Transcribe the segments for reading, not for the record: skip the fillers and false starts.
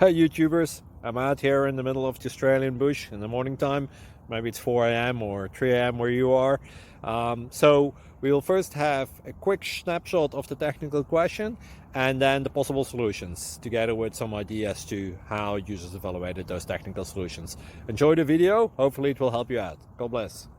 Hey YouTubers, I'm out here in the middle of the Australian bush in the morning time. Maybe it's 4 a.m. or 3 a.m. where you are. So we'll first have a quick snapshot of the technical question and then the possible solutions, together with some ideas to how users evaluated those technical solutions. Enjoy the video, hopefully it will help you out. God bless.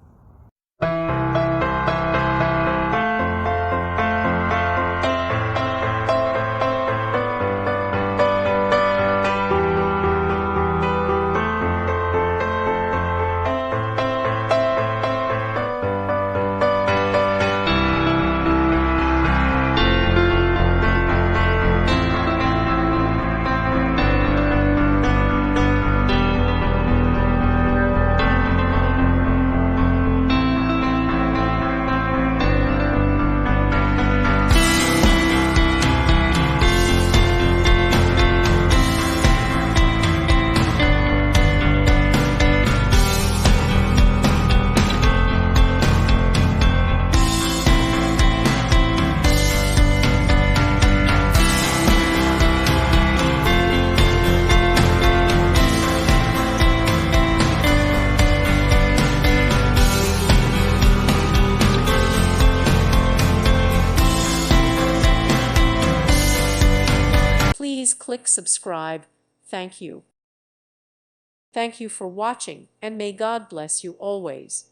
Please click subscribe. Thank you. Thank you for watching, and may God bless you always.